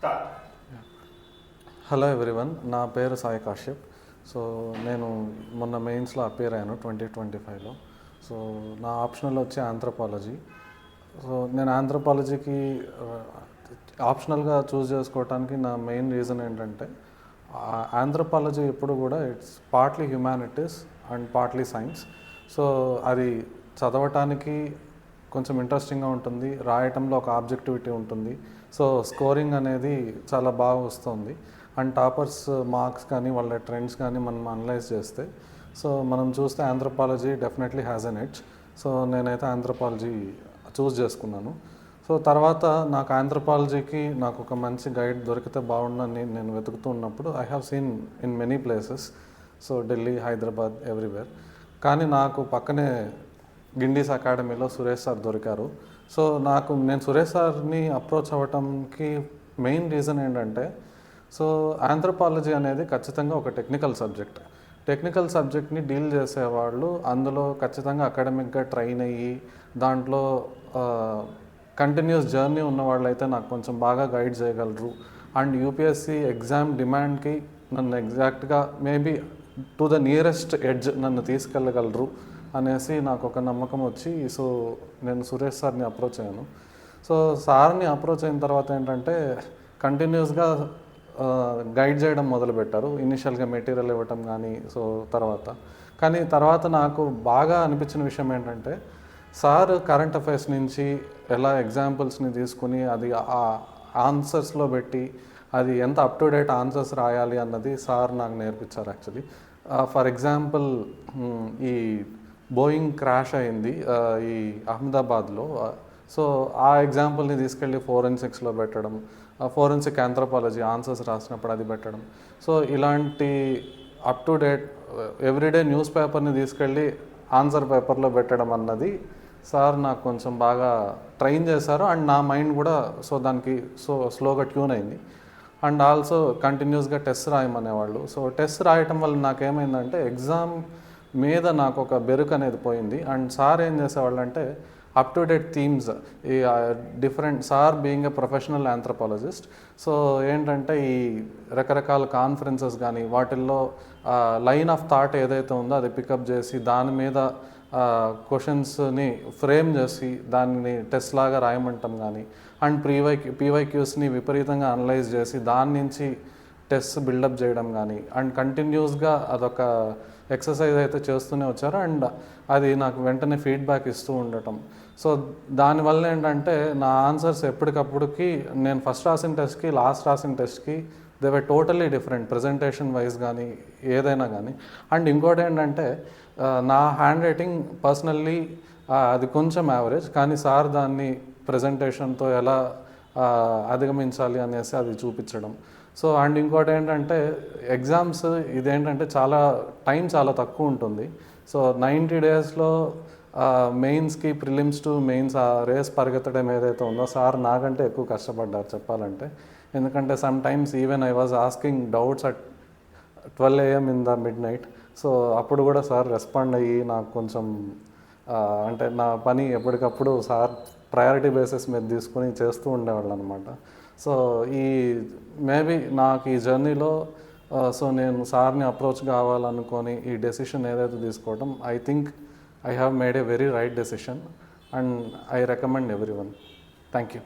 Start. Hello everyone, నా పేరు Sai Kashyap. So నేను మొన్న మెయిన్స్లో అపేర్ అయ్యాను 2025లో. సో నా ఆప్షనల్ వచ్చి ఆంథ్రోపాలజీ. సో నేను ఆంథ్రోపాలజీకి ఆప్షనల్గా చూస్ చేసుకోవడానికి నా మెయిన్ రీజన్ ఏంటంటే, ఆంథ్రోపాలజీ ఎప్పుడు కూడా it's partly humanities and partly science. So అది చదవటానికి కొంచెం ఇంట్రెస్టింగ్గా ఉంటుంది, రాయటంలో ఒక ఆబ్జెక్టివిటీ ఉంటుంది. సో స్కోరింగ్ అనేది చాలా బాగా వస్తుంది. అండ్ టాపర్స్ మార్క్స్ కానీ వాళ్ళ ట్రెండ్స్ కానీ మనం అనలైజ్ చేస్తే, సో మనం చూస్తే anthropology definitely has N edge. So నేనైతే ఆంథ్రోపాలజీ చూస్ చేసుకున్నాను. సో తర్వాత నాకు ఆంథ్రోపాలజీకి నాకు ఒక మంచి గైడ్ దొరికితే బాగుండని నేను వెతుకుతూ ఉన్నప్పుడు I have seen in many places, so Delhi, Hyderabad, everywhere. కానీ నాకు పక్కనే గిండీస్ అకాడమీలో సురేష్ సార్ దొరికారు. సో నేను సురేష్ సార్ని అప్రోచ్ అవ్వటంకి మెయిన్ రీజన్ ఏంటంటే, సో ఆంథ్రోపాలజీ అనేది ఖచ్చితంగా ఒక టెక్నికల్ సబ్జెక్ట్. టెక్నికల్ సబ్జెక్ట్ని డీల్ చేసేవాళ్ళు అందులో ఖచ్చితంగా అకాడమిక్గా ట్రైన్ అయ్యి దాంట్లో కంటిన్యూస్ జర్నీ ఉన్న వాళ్ళు అయితే నాకు కొంచెం బాగా గైడ్ చేయగలరు. అండ్ యూపీఎస్సీ ఎగ్జామ్ డిమాండ్కి నన్ను ఎగ్జాక్ట్గా maybe to the nearest edge నన్ను తీసుకెళ్ళగలరు అనేసి నాకు ఒక నమ్మకం వచ్చి, సో నేను సురేష్ సార్ని అప్రోచ్ అయ్యాను. సో సార్ని అప్రోచ్ అయిన తర్వాత ఏంటంటే కంటిన్యూస్గా గైడ్ చేయడం మొదలుపెట్టారు. ఇనిషియల్గా మెటీరియల్ ఇవ్వటం కానీ, సో తర్వాత నాకు బాగా అనిపించిన విషయం ఏంటంటే, సార్ కరెంట్ అఫైర్స్ నుంచి ఎలా ఎగ్జాంపుల్స్ని తీసుకుని అది ఆ ఆన్సర్స్లో పెట్టి అది ఎంత అప్ టు డేట్ ఆన్సర్స్ రాయాలి అన్నది సార్ నాకు నేర్పించారు యాక్చువల్లీ. ఫర్ ఎగ్జాంపుల్, ఈ బోయింగ్ క్రాష్ అయింది ఈ అహ్మదాబాద్లో. సో ఆ ఎగ్జాంపుల్ని తీసుకెళ్ళి ఫోరెన్సిక్స్లో పెట్టడం, ఫోరెన్సిక్ ఆంథ్రోపాలజీ ఆన్సర్స్ రాసినప్పుడు అది పెట్టడం. సో ఇలాంటి up to date everyday news పేపర్ని తీసుకెళ్ళి ఆన్సర్ పేపర్లో పెట్టడం అన్నది సార్ నాకు కొంచెం బాగా ట్రైన్ చేశారు. అండ్ నా మైండ్ కూడా దానికి స్లోగా ట్యూన్ అయింది. అండ్ ఆల్సో కంటిన్యూస్గా టెస్ట్ రాయమనేవాళ్ళు. సో టెస్ట్ రాయటం వల్ల నాకేమైందంటే ఎగ్జామ్ మీద నాకు ఒక బెరుకు అనేది పోయింది. అండ్ సార్ ఏం చేసేవాళ్ళు అంటే అప్ టు డేట్ థీమ్స్, ఈ different, sir being a professional anthropologist, so ఏంటంటే ఈ రకరకాల కాన్ఫరెన్సెస్ కానీ వాటిల్లో లైన్ ఆఫ్ థాట్ ఏదైతే ఉందో అది పికప్ చేసి దాని మీద క్వశ్చన్స్ని ఫ్రేమ్ చేసి దాన్ని టెస్ట్ లాగా రాయమంటాం కానీ, అండ్ పీవైక్యూస్ని విపరీతంగా అనలైజ్ చేసి దాని నుంచి టెస్ట్ బిల్డప్ చేయడం కానీ, అండ్ కంటిన్యూస్గా అదొక ఎక్సర్సైజ్ అయితే చేస్తూనే వచ్చారు. అండ్ అది నాకు వెంటనే ఫీడ్బ్యాక్ ఇస్తూ ఉండటం. సో దానివల్ల ఏంటంటే నా ఆన్సర్స్ ఎప్పటికప్పుడుకి నేను ఫస్ట్ రాసిన టెస్ట్కి లాస్ట్ రాసిన టెస్ట్కి they were totally different, presentation wise కానీ ఏదైనా కానీ. అండ్ ఇంకోటి ఏంటంటే నా హ్యాండ్ రైటింగ్ పర్సనల్లీ అది కొంచెం యావరేజ్, కానీ సార్ దాన్ని ప్రజెంటేషన్తో ఎలా అధిగమించాలి అనేసి అది చూపించడం. సో అండ్ ఇంకోటి ఏంటంటే ఎగ్జామ్స్ ఇదేంటంటే టైం చాలా తక్కువ ఉంటుంది. సో 90 డేస్లో మెయిన్స్కి, ప్రిలిమ్స్ టు మెయిన్స్ ఆ రేస్ పరిగెత్తడం ఏదైతే ఉందో సార్ నాకంటే ఎక్కువ కష్టపడ్డారు చెప్పాలంటే. ఎందుకంటే some times even I was asking doubts at 12 AM in the mid night. So అప్పుడు కూడా సార్ రెస్పాండ్ అయ్యి నాకు కొంచెం అంటే నా పని ఎప్పటికప్పుడు సార్ ప్రయారిటీ బేసిస్ మీద తీసుకుని చేస్తూ ఉండేవాళ్ళు అనమాట. సో మేబీ నాకు ఈ జర్నీలో సో నేను సార్ని అప్రోచ్ కావాలనుకొని ఈ డెసిషన్ ఏదైతే తీసుకోవడం, I think I have made a very right decision and I recommend everyone. Thank you.